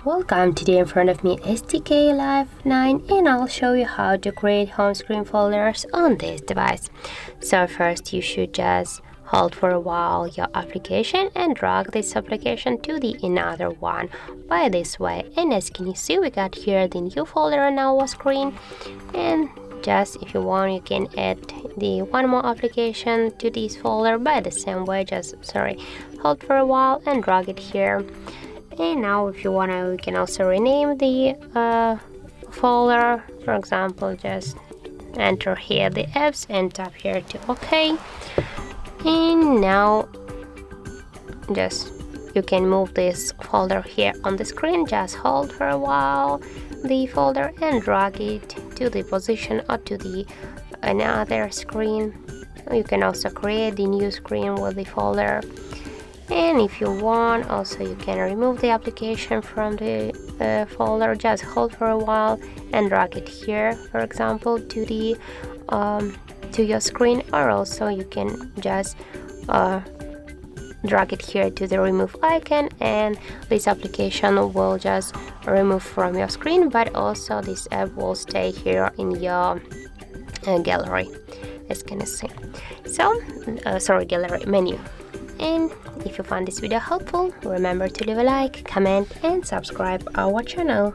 Welcome, today in front of me STK Life 9 and I'll show you how to create home screen folders on this device. So first you should just hold for a while your application and drag this application to the another one by this way. And as can you see, we got here the new folder on our screen, and just if you want you can add the one more application to this folder by the same way. Hold for a while and drag it here. And now if you want to, you can also rename the folder. For example, just enter here the apps and tap here to OK. And now just you can move this folder here on the screen. Just hold for a while the folder and drag it to the position or to the another screen. You can also create the new screen with the folder. And if you want, also you can remove the application from the folder. Just hold for a while and drag it here, for example, to the to your screen, or also you can just drag it here to the remove icon, and this application will just remove from your screen, but also this app will stay here in your gallery, as can you see. So gallery menu. And if you found this video helpful, remember to leave a like, comment and subscribe our channel.